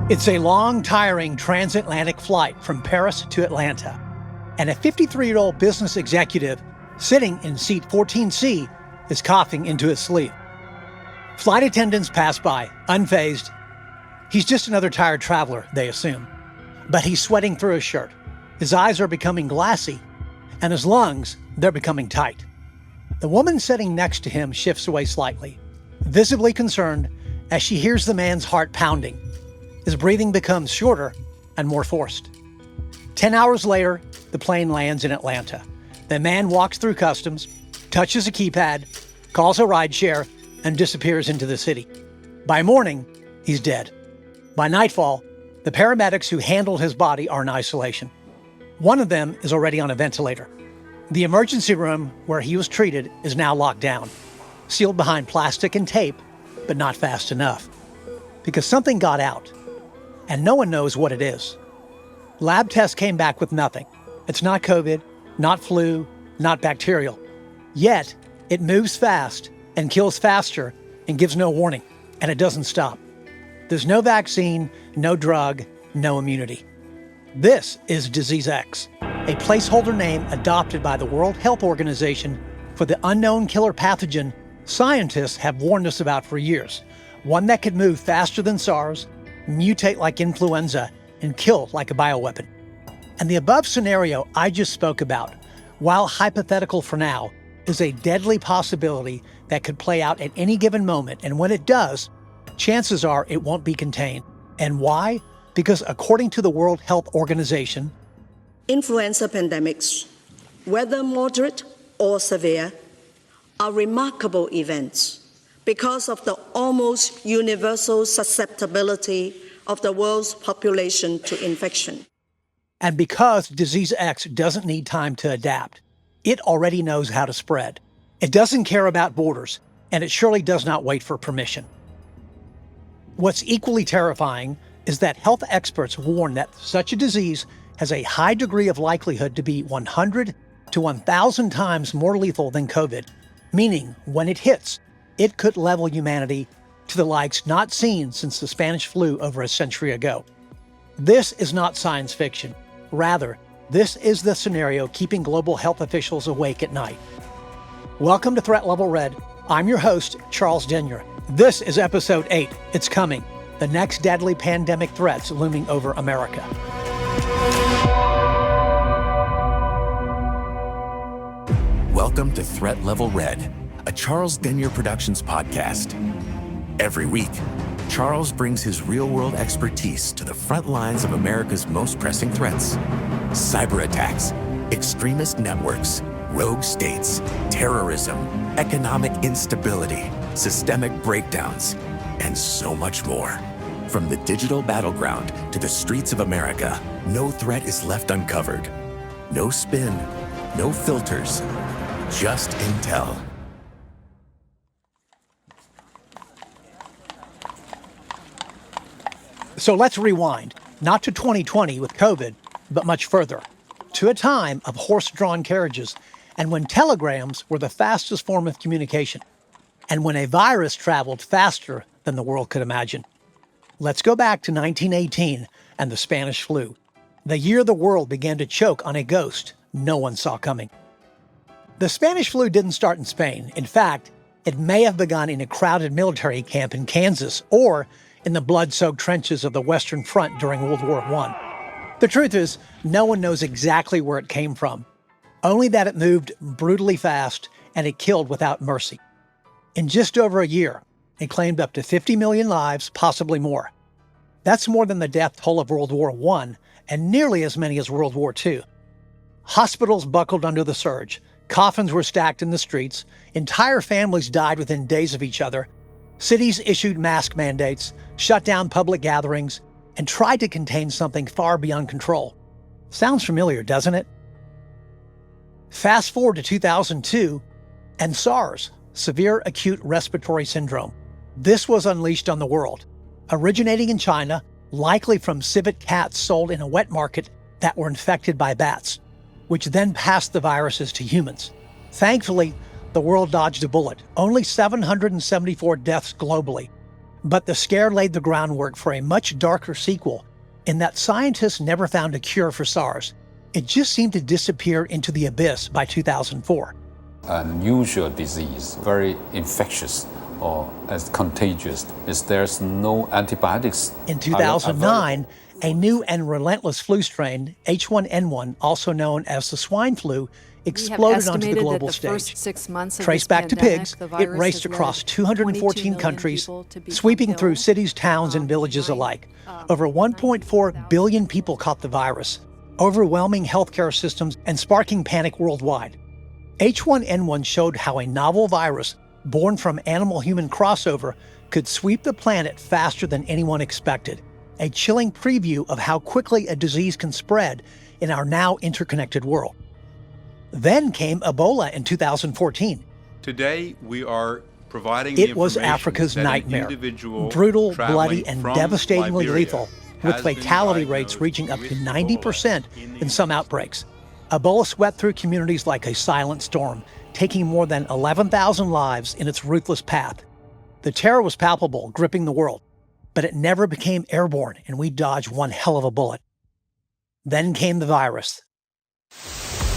It's a long, tiring transatlantic flight from Paris to Atlanta, and a 53-year-old business executive sitting in seat 14C is coughing into his sleeve. Flight attendants pass by, unfazed. He's just another tired traveler, they assume. But he's sweating through his shirt. His eyes are becoming glassy, and his lungs, they're becoming tight. The woman sitting next to him shifts away slightly, visibly concerned as she hears the man's heart pounding. His breathing becomes shorter and more forced. 10 hours later, the plane lands in Atlanta. The man walks through customs, touches a keypad, calls a rideshare, and disappears into the city. By morning, he's dead. By nightfall, the paramedics who handled his body are in isolation. One of them is already on a ventilator. The emergency room where he was treated is now locked down, sealed behind plastic and tape, but not fast enough. Because something got out, and no one knows what it is. Lab tests came back with nothing. It's not COVID, not flu, not bacterial. Yet, it moves fast and kills faster and gives no warning, and it doesn't stop. There's no vaccine, no drug, no immunity. This is Disease X, a placeholder name adopted by the World Health Organization for the unknown killer pathogen scientists have warned us about for years, one that could move faster than SARS, mutate like influenza, and kill like a bioweapon. And the above scenario I just spoke about, while hypothetical for now, is a deadly possibility that could play out at any given moment, and when it does, chances are it won't be contained. And why? Because according to the World Health Organization, influenza pandemics, whether moderate or severe, are remarkable events because of the almost universal susceptibility of the world's population to infection. And because Disease X doesn't need time to adapt, it already knows how to spread. It doesn't care about borders, and it surely does not wait for permission. What's equally terrifying is that health experts warn that such a disease has a high degree of likelihood to be 100 to 1,000 times more lethal than COVID, meaning when it hits, it could level humanity to the likes not seen since the Spanish flu over a century ago. This is not science fiction. Rather, this is the scenario keeping global health officials awake at night. Welcome to Threat Level Red. I'm your host, Charles Denyer. This is episode 8. It's coming. The next deadly pandemic threats looming over America. Welcome to Threat Level Red, a Charles Denyer Productions podcast. Every week, Charles brings his real-world expertise to the front lines of America's most pressing threats. Cyber attacks, extremist networks, rogue states, terrorism, economic instability, systemic breakdowns, and so much more. From the digital battleground to the streets of America, no threat is left uncovered. No spin, no filters, just intel. So let's rewind, not to 2020 with COVID, but much further, to a time of horse-drawn carriages and when telegrams were the fastest form of communication, and when a virus traveled faster than the world could imagine. Let's go back to 1918 and the Spanish flu, the year the world began to choke on a ghost no one saw coming. The Spanish flu didn't start in Spain. In fact, it may have begun in a crowded military camp in Kansas or in the blood-soaked trenches of the Western Front during World War I. The truth is, no one knows exactly where it came from, only that it moved brutally fast and it killed without mercy. In just over a year, it claimed up to 50 million lives, possibly more. That's more than the death toll of World War I and nearly as many as World War II. Hospitals buckled under the surge, coffins were stacked in the streets, entire families died within days of each other, cities issued mask mandates, shut down public gatherings, and tried to contain something far beyond control. Sounds familiar, doesn't it? Fast forward to 2002, and SARS, severe acute respiratory syndrome. This was unleashed on the world, originating in China, likely from civet cats sold in a wet market that were infected by bats, which then passed the viruses to humans. Thankfully, the world dodged a bullet. Only 774 deaths globally, But the scare laid the groundwork for a much darker sequel in that scientists never found a cure for SARS. It just seemed to disappear into the abyss by 2004. Unusual disease, very infectious or as contagious, is there's no antibiotics. In 2009, a new and relentless flu strain, H1N1, also known as the swine flu, exploded onto the global stage. Traced back to pigs, it raced across 214 countries, sweeping through cities, towns, and villages alike. Over 1.4 billion people caught the virus, overwhelming healthcare systems and sparking panic worldwide. H1N1 showed how a novel virus born from animal-human crossover could sweep the planet faster than anyone expected, a chilling preview of how quickly a disease can spread in our now interconnected world. Then came Ebola in 2014. Today, we are providing It was Africa's nightmare, brutal, bloody, and devastatingly lethal, with fatality rates reaching up to 90% in some outbreaks. Ebola swept through communities like a silent storm, taking more than 11,000 lives in its ruthless path. The terror was palpable, gripping the world, but it never became airborne, and we dodged one hell of a bullet. Then came the virus.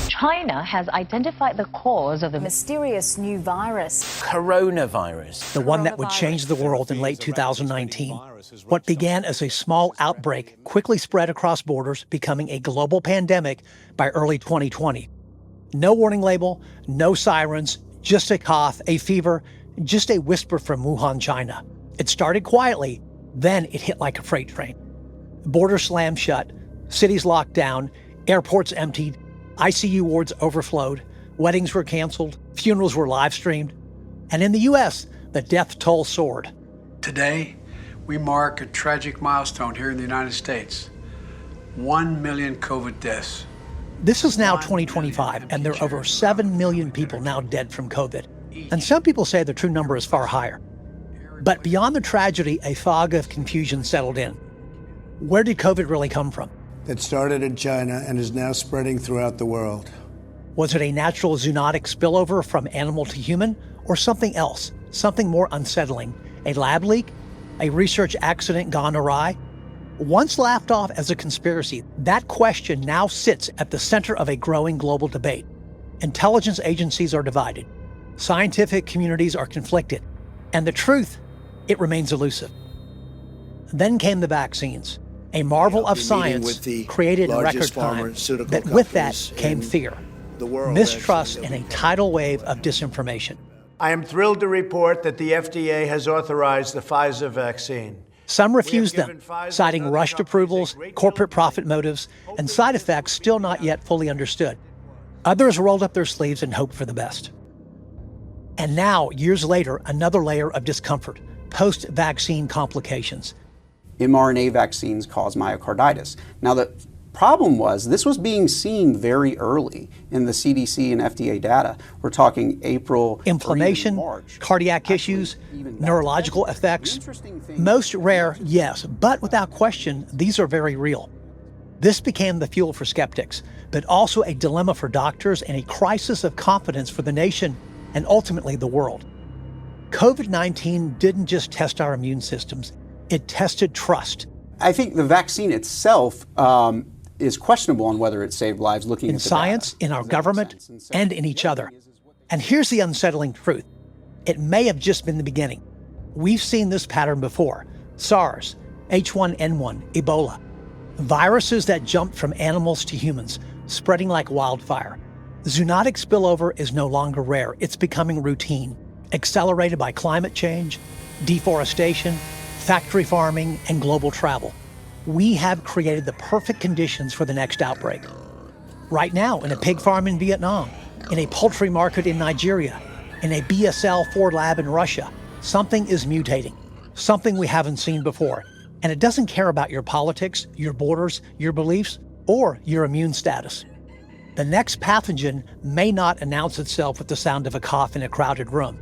China has identified the cause of the mysterious new virus, coronavirus. The one that would change the world in late 2019. What began as a small outbreak quickly spread across borders, becoming a global pandemic by early 2020. No warning label, no sirens, just a cough, a fever, just a whisper from Wuhan, China. It started quietly, then it hit like a freight train. Borders slammed shut, cities locked down, airports emptied, ICU wards overflowed, weddings were canceled, funerals were live streamed, and in the U.S., the death toll soared. Today, we mark a tragic milestone here in the United States. 1 million COVID deaths. This is now 2025, and there are over 7 million people now dead from COVID. And some people say the true number is far higher. But beyond the tragedy, a fog of confusion settled in. Where did COVID really come from? It started in China and is now spreading throughout the world. Was it a natural zoonotic spillover from animal to human, or something else, something more unsettling? A lab leak? A research accident gone awry? Once laughed off as a conspiracy, that question now sits at the center of a growing global debate. Intelligence agencies are divided. Scientific communities are conflicted. And the truth, it remains elusive. Then came the vaccines. A marvel of science created in record time, but with that came fear, mistrust, and a tidal wave of disinformation. I am thrilled to report that the FDA has authorized the Pfizer vaccine. Some refused them, citing rushed approvals, corporate profit motives, and side effects still not yet fully understood. Others rolled up their sleeves and hoped for the best. And now, years later, another layer of discomfort, post-vaccine complications. mRNA vaccines cause myocarditis. Now, the problem was this was being seen very early in the CDC and FDA data. We're talking April, inflammation, March. Cardiac issues, neurological effects. Most rare, yes, but without question, these are very real. This became the fuel for skeptics, but also a dilemma for doctors and a crisis of confidence for the nation and ultimately the world. COVID-19 didn't just test our immune systems, it tested trust. I think the vaccine itself is questionable on whether it saved lives looking at the science, data. in our government, and in each other. And here's the unsettling truth. It may have just been the beginning. We've seen this pattern before. SARS, H1N1, Ebola. Viruses that jumped from animals to humans, spreading like wildfire. Zoonotic spillover is no longer rare. It's becoming routine, accelerated by climate change, deforestation, factory farming, and global travel. We have created the perfect conditions for the next outbreak. Right now, in a pig farm in Vietnam, in a poultry market in Nigeria, in a BSL Ford lab in Russia, something is mutating, something we haven't seen before. And it doesn't care about your politics, your borders, your beliefs, or your immune status. The next pathogen may not announce itself with the sound of a cough in a crowded room,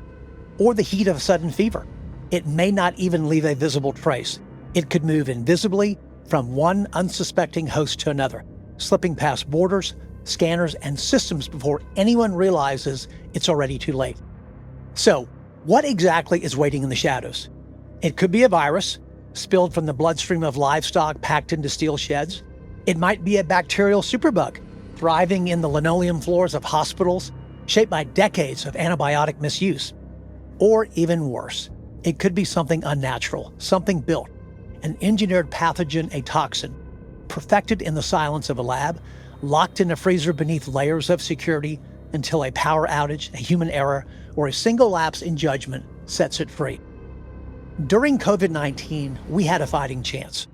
or the heat of a sudden fever. It may not even leave a visible trace. It could move invisibly from one unsuspecting host to another, slipping past borders, scanners, and systems before anyone realizes it's already too late. So, what exactly is waiting in the shadows? It could be a virus spilled from the bloodstream of livestock packed into steel sheds. It might be a bacterial superbug thriving in the linoleum floors of hospitals, shaped by decades of antibiotic misuse. Or even worse, it could be something unnatural, something built, an engineered pathogen, a toxin, perfected in the silence of a lab, locked in a freezer beneath layers of security until a power outage, a human error, or a single lapse in judgment sets it free. During COVID-19, we had a fighting chance.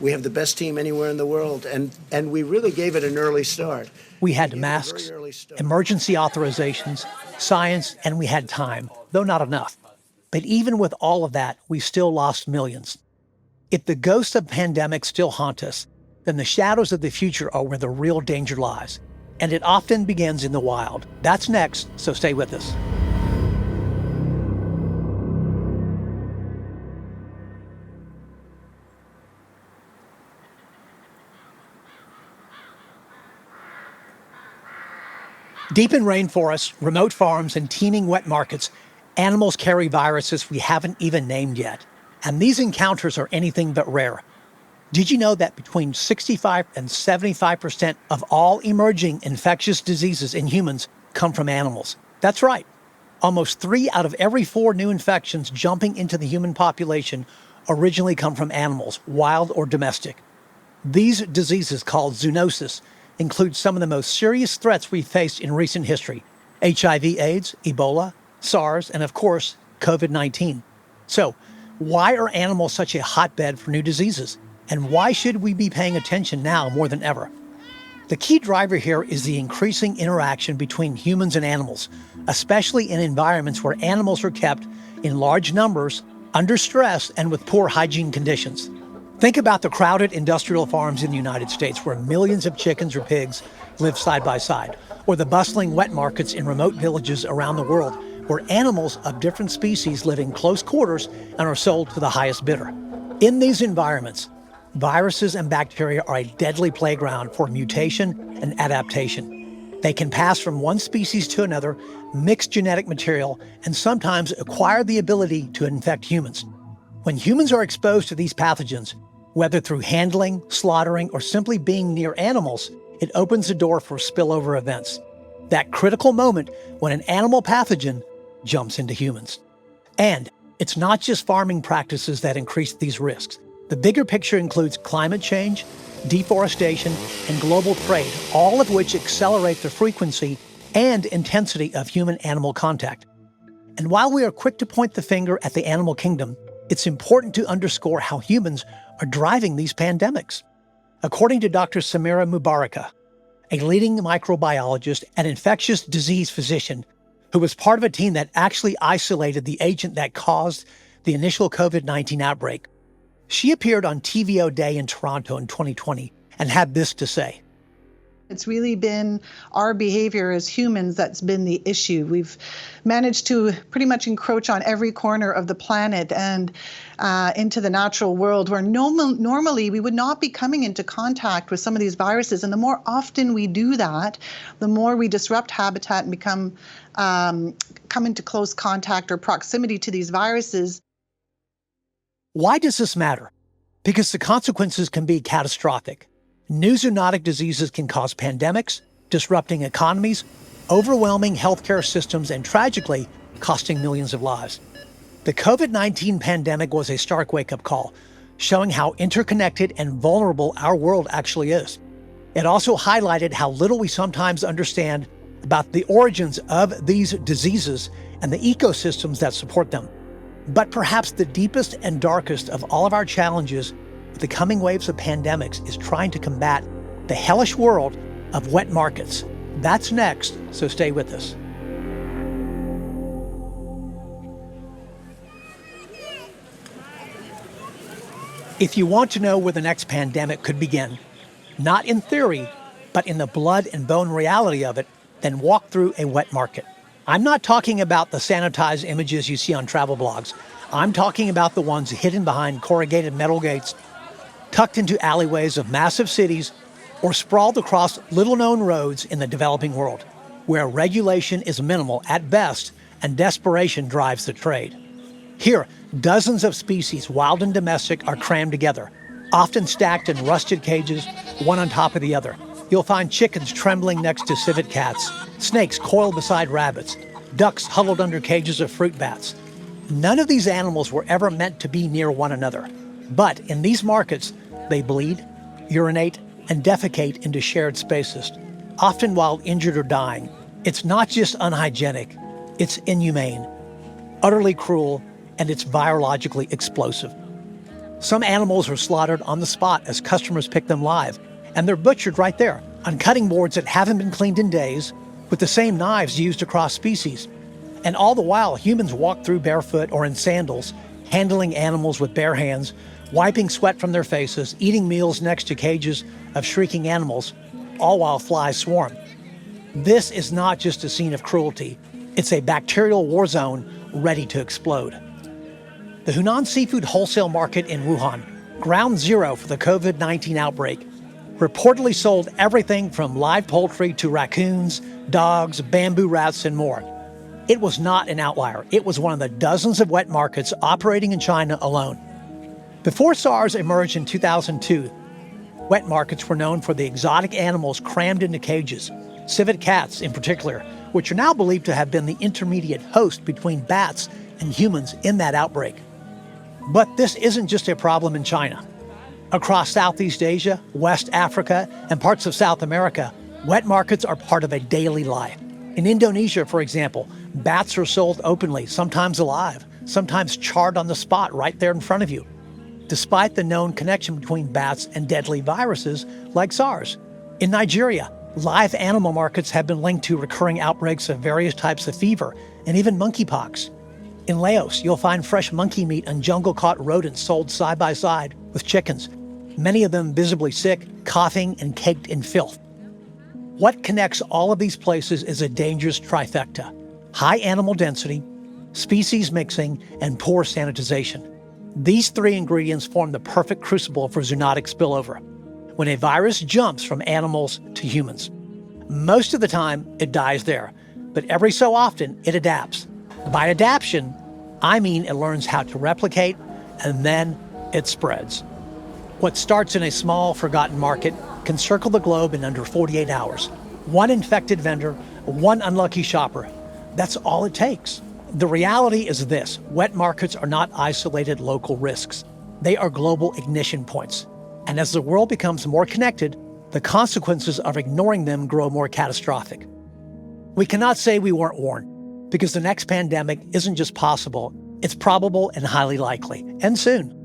We have the best team anywhere in the world, and we really gave it an early start. We had masks, emergency authorizations, science, and we had time, though not enough. But even with all of that, we still lost millions. If the ghosts of pandemics still haunt us, then the shadows of the future are where the real danger lies. And it often begins in the wild. That's next, so stay with us. Deep in rainforests, remote farms, and teeming wet markets, animals carry viruses we haven't even named yet. And these encounters are anything but rare. Did you know that between 65 and 75% of all emerging infectious diseases in humans come from animals? That's right. Almost 3 out of every 4 new infections jumping into the human population originally come from animals, wild or domestic. These diseases, called zoonosis, include some of the most serious threats we've faced in recent history: HIV/AIDS, Ebola, SARS, and of course, COVID-19. So, why are animals such a hotbed for new diseases? And why should we be paying attention now more than ever? The key driver here is the increasing interaction between humans and animals, especially in environments where animals are kept in large numbers, under stress, and with poor hygiene conditions. Think about the crowded industrial farms in the United States where millions of chickens or pigs live side by side, or the bustling wet markets in remote villages around the world where animals of different species live in close quarters and are sold to the highest bidder. In these environments, viruses and bacteria are a deadly playground for mutation and adaptation. They can pass from one species to another, mix genetic material, and sometimes acquire the ability to infect humans. When humans are exposed to these pathogens, whether through handling, slaughtering, or simply being near animals, it opens the door for spillover events. That critical moment when an animal pathogen jumps into humans. And it's not just farming practices that increase these risks. The bigger picture includes climate change, deforestation, and global trade, all of which accelerate the frequency and intensity of human-animal contact. And while we are quick to point the finger at the animal kingdom, it's important to underscore how humans are driving these pandemics. According to Dr. Samira Mubaraka, a leading microbiologist and infectious disease physician who was part of a team that actually isolated the agent that caused the initial COVID-19 outbreak, she appeared on TVO Day in Toronto in 2020 and had this to say. It's really been our behavior as humans that's been the issue. We've managed to pretty much encroach on every corner of the planet and into the natural world where normally we would not be coming into contact with some of these viruses. And the more often we do that, the more we disrupt habitat and come into close contact or proximity to these viruses. Why does this matter? Because the consequences can be catastrophic. New zoonotic diseases can cause pandemics, disrupting economies, overwhelming healthcare systems, and tragically, costing millions of lives. The COVID-19 pandemic was a stark wake-up call, showing how interconnected and vulnerable our world actually is. It also highlighted how little we sometimes understand about the origins of these diseases and the ecosystems that support them. But perhaps the deepest and darkest of all of our challenges with the coming waves of pandemics is trying to combat the hellish world of wet markets. That's next, so stay with us. If you want to know where the next pandemic could begin, not in theory, but in the blood and bone reality of it, then walk through a wet market. I'm not talking about the sanitized images you see on travel blogs. I'm talking about the ones hidden behind corrugated metal gates, tucked into alleyways of massive cities, or sprawled across little-known roads in the developing world, where regulation is minimal at best and desperation drives the trade. Here, dozens of species, wild and domestic, are crammed together, often stacked in rusted cages, one on top of the other. You'll find chickens trembling next to civet cats, snakes coiled beside rabbits, ducks huddled under cages of fruit bats. None of these animals were ever meant to be near one another. But in these markets, they bleed, urinate, and defecate into shared spaces, often while injured or dying. It's not just unhygienic, it's inhumane, utterly cruel, and it's virologically explosive. Some animals are slaughtered on the spot as customers pick them live, and they're butchered right there on cutting boards that haven't been cleaned in days with the same knives used across species. And all the while, humans walk through barefoot or in sandals, handling animals with bare hands, wiping sweat from their faces, eating meals next to cages of shrieking animals, all while flies swarm. This is not just a scene of cruelty, it's a bacterial war zone ready to explode. The Hunan seafood wholesale market in Wuhan, ground zero for the COVID-19 outbreak, reportedly sold everything from live poultry to raccoons, dogs, bamboo rats, and more. It was not an outlier. It was one of the dozens of wet markets operating in China alone. Before SARS emerged in 2002, wet markets were known for the exotic animals crammed into cages, civet cats in particular, which are now believed to have been the intermediate host between bats and humans in that outbreak. But this isn't just a problem in China. Across Southeast Asia, West Africa, and parts of South America, wet markets are part of a daily life. In Indonesia, for example, bats are sold openly, sometimes alive, sometimes charred on the spot right there in front of you, despite the known connection between bats and deadly viruses like SARS. In Nigeria, live animal markets have been linked to recurring outbreaks of various types of fever and even monkeypox. In Laos, you'll find fresh monkey meat and jungle-caught rodents sold side by side with chickens, many of them visibly sick, coughing, and caked in filth. What connects all of these places is a dangerous trifecta: high animal density, species mixing, and poor sanitization. These three ingredients form the perfect crucible for zoonotic spillover, when a virus jumps from animals to humans. Most of the time, it dies there, but every so often, it adapts. By adaptation, I mean it learns how to replicate, and then it spreads. What starts in a small, forgotten market can circle the globe in under 48 hours. One infected vendor, one unlucky shopper. That's all it takes. The reality is this: wet markets are not isolated local risks. They are global ignition points. And as the world becomes more connected, the consequences of ignoring them grow more catastrophic. We cannot say we weren't warned, because the next pandemic isn't just possible, it's probable and highly likely, and soon.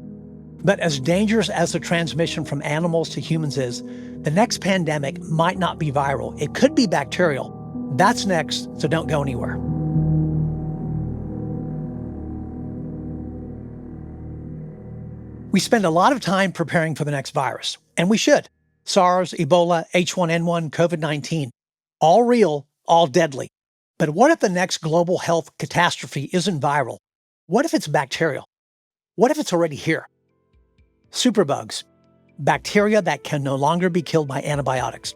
But as dangerous as the transmission from animals to humans is, the next pandemic might not be viral. It could be bacterial. That's next, so don't go anywhere. We spend a lot of time preparing for the next virus, and we should. SARS, Ebola, H1N1, COVID-19, all real, all deadly. But what if the next global health catastrophe isn't viral? What if it's bacterial? What if it's already here? Superbugs, bacteria that can no longer be killed by antibiotics,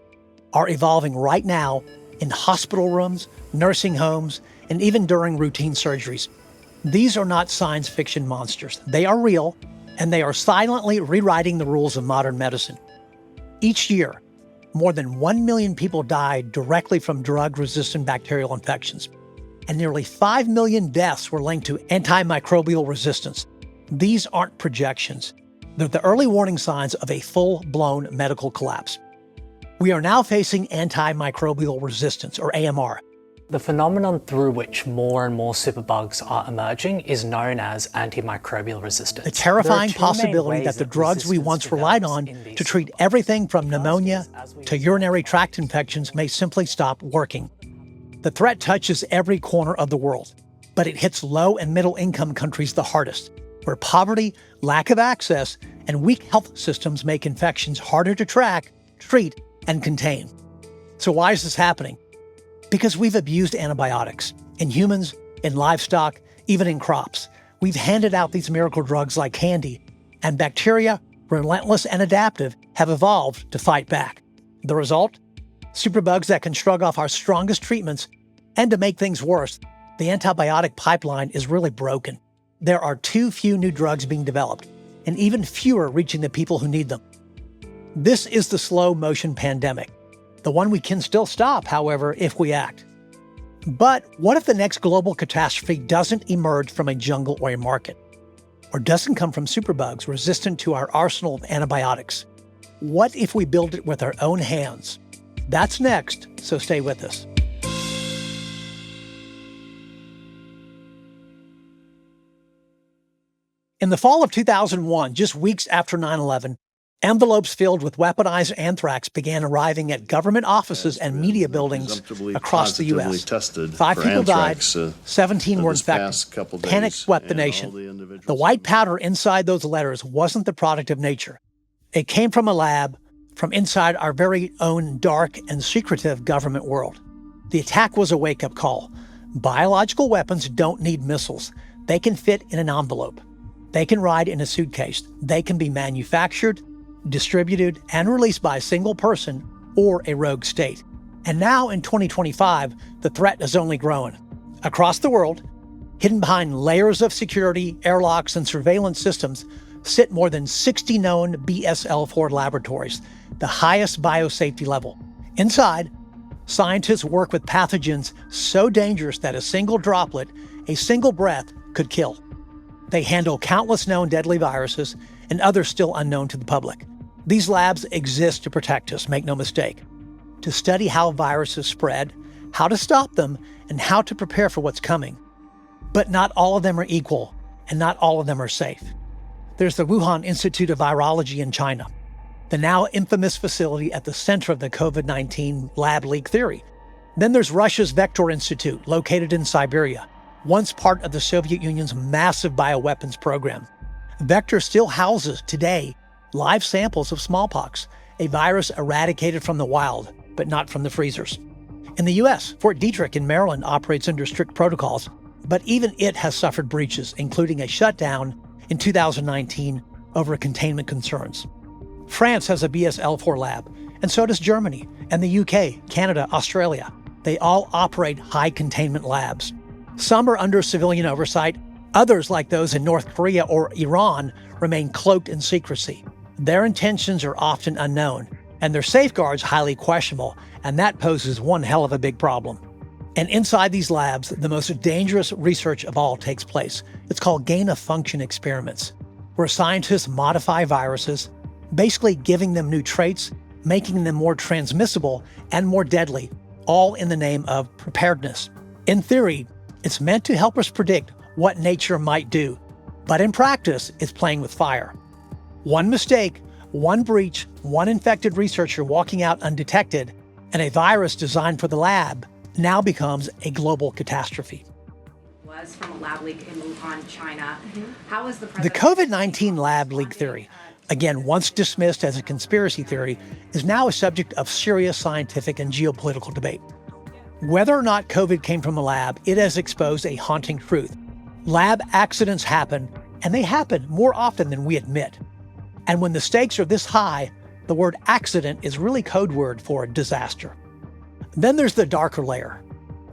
are evolving right now in hospital rooms, nursing homes, and even during routine surgeries. These are not science fiction monsters. They are real, and they are silently rewriting the rules of modern medicine. Each year, more than 1 million people die directly from drug-resistant bacterial infections, and nearly 5 million deaths were linked to antimicrobial resistance. These aren't projections. They're the early warning signs of a full-blown medical collapse. We are now facing antimicrobial resistance, or AMR. The phenomenon through which more and more superbugs are emerging is known as antimicrobial resistance. The terrifying possibility that the drugs we once relied on to treat everything from pneumonia to urinary tract infections may simply stop working. The threat touches every corner of the world, but it hits low and middle income countries the hardest, where poverty, lack of access, and weak health systems make infections harder to track, treat, and contain. So why is this happening? Because we've abused antibiotics in humans, in livestock, even in crops. We've handed out these miracle drugs like candy, and bacteria, relentless and adaptive, have evolved to fight back. The result? Superbugs that can shrug off our strongest treatments, and to make things worse, the antibiotic pipeline is really broken. there are too few new drugs being developed, and even fewer reaching the people who need them. This is the slow motion pandemic, the one we can still stop, however, if we act. But what if the next global catastrophe doesn't emerge from a jungle or a market? Or doesn't come from superbugs resistant to our arsenal of antibiotics? What if we build it with our own hands? That's next, so stay with us. In the fall of 2001, just weeks after 9/11, envelopes filled with weaponized anthrax began arriving at government offices and media buildings across the U.S. 5 people died, 17 were infected. Panic swept the nation. The white powder inside those letters wasn't the product of nature. It came from a lab, from inside our very own dark and secretive government world. The attack was a wake-up call. Biological weapons don't need missiles. They can fit in an envelope. They can ride in a suitcase. They can be manufactured, distributed, and released by a single person or a rogue state. And now in 2025, the threat is only growing. Across the world, hidden behind layers of security, airlocks, and surveillance systems, sit more than 60 known BSL-4 laboratories, the highest biosafety level. Inside, scientists work with pathogens so dangerous that a single droplet, a single breath, could kill. They handle countless known deadly viruses and others still unknown to the public. These labs exist to protect us, make no mistake, to study how viruses spread, how to stop them, and how to prepare for what's coming. But not all of them are equal, and not all of them are safe. There's the Wuhan Institute of Virology in China, the now infamous facility at the center of the COVID-19 lab leak theory. Then there's Russia's Vector Institute, located in Siberia, once part of the Soviet Union's massive bioweapons program. Vector still houses, today, live samples of smallpox, a virus eradicated from the wild, but not from the freezers. In the U.S., Fort Detrick in Maryland operates under strict protocols, but even it has suffered breaches, including a shutdown in 2019 over containment concerns. France has a BSL-4 lab, and so does Germany, and the UK, Canada, Australia. They all operate high containment labs. Some are under civilian oversight. Others, like those in North Korea or Iran, remain cloaked in secrecy. Their intentions are often unknown, and their safeguards highly questionable, and that poses one hell of a big problem. And inside these labs, the most dangerous research of all takes place. It's called gain-of-function experiments, where scientists modify viruses, basically giving them new traits, making them more transmissible and more deadly, all in the name of preparedness. In theory, it's meant to help us predict what nature might do, but in practice, it's playing with fire. One mistake, one breach, one infected researcher walking out undetected, and a virus designed for the lab now becomes a global catastrophe. Was from a lab leak in Wuhan, China. How is the COVID-19 lab leak theory, again once dismissed as a conspiracy theory, is now a subject of serious scientific and geopolitical debate. Whether or not COVID came from a lab, it has exposed a haunting truth. Lab accidents happen, and they happen more often than we admit. And when the stakes are this high, the word accident is really code word for disaster. Then there's the darker layer,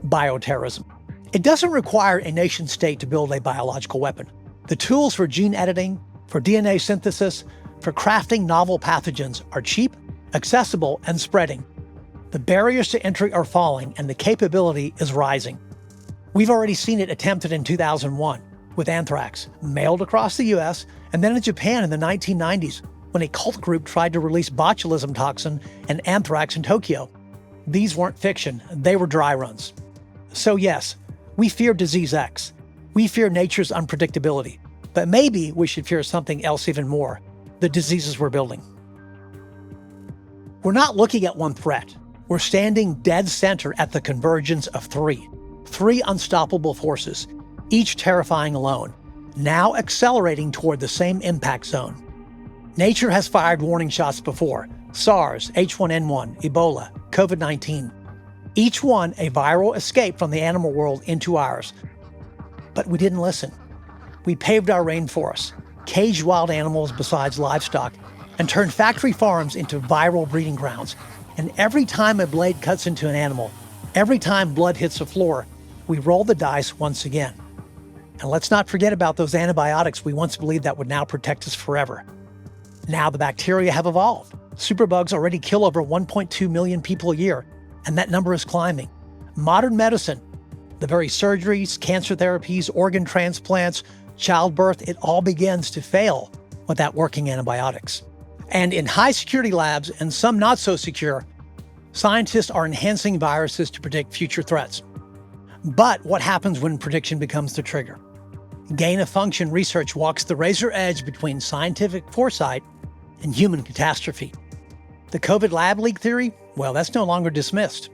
bioterrorism. It doesn't require a nation state to build a biological weapon. The tools for gene editing, for DNA synthesis, for crafting novel pathogens are cheap, accessible, and spreading. The barriers to entry are falling, and the capability is rising. We've already seen it attempted in 2001 with anthrax, mailed across the US, and then in Japan in the 1990s when a cult group tried to release botulism toxin and anthrax in Tokyo. These weren't fiction, they were dry runs. So yes, we fear disease X. We fear nature's unpredictability. But maybe we should fear something else even more, the diseases we're building. We're not looking at one threat. We're standing dead center at the convergence of three unstoppable forces, each terrifying alone, now accelerating toward the same impact zone. Nature has fired warning shots before: SARS, H1N1, Ebola, COVID-19. Each one a viral escape from the animal world into ours. But we didn't listen. We paved our rainforests, caged wild animals besides livestock, and turned factory farms into viral breeding grounds. And every time a blade cuts into an animal, every time blood hits the floor, we roll the dice once again. And let's not forget about those antibiotics we once believed that would now protect us forever. Now the bacteria have evolved. Superbugs already kill over 1.2 million people a year, and that number is climbing. Modern medicine, the very surgeries, cancer therapies, organ transplants, childbirth, it all begins to fail without working antibiotics. And in high security labs, and some not so secure, scientists are enhancing viruses to predict future threats. But what happens when prediction becomes the trigger? Gain-of-function research walks the razor edge between scientific foresight and human catastrophe. The COVID lab leak theory, well, that's no longer dismissed.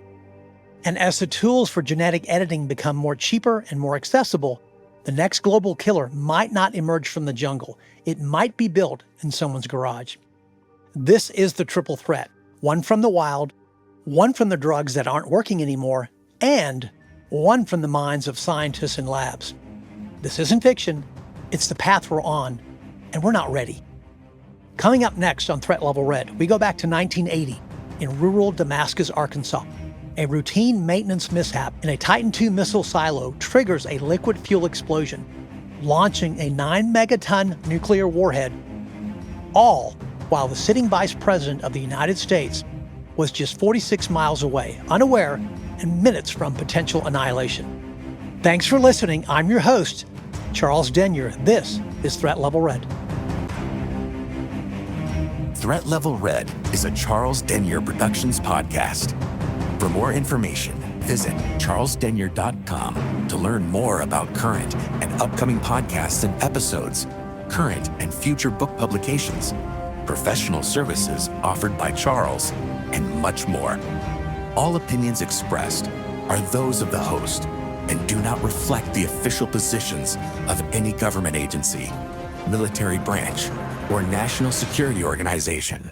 And as the tools for genetic editing become more cheaper and more accessible, the next global killer might not emerge from the jungle. It might be built in someone's garage. This is the triple threat. One from the wild, one from the drugs that aren't working anymore, and one from the minds of scientists and labs. This isn't fiction. It's the path we're on, and we're not ready. Coming up next on Threat Level Red, we go back to 1980 in rural Damascus, Arkansas. A routine maintenance mishap in a Titan II missile silo triggers a liquid fuel explosion, launching a 9-megaton nuclear warhead, all while the sitting vice president of the United States was just 46 miles away, unaware and minutes from potential annihilation. Thanks for listening. I'm your host, Charles Denyer. This is Threat Level Red. Threat Level Red is a Charles Denyer Productions podcast. For more information, visit charlesdenyer.com to learn more about current and upcoming podcasts and episodes, current and future book publications, professional services offered by Charles, and much more. All opinions expressed are those of the host and do not reflect the official positions of any government agency, military branch, or national security organization.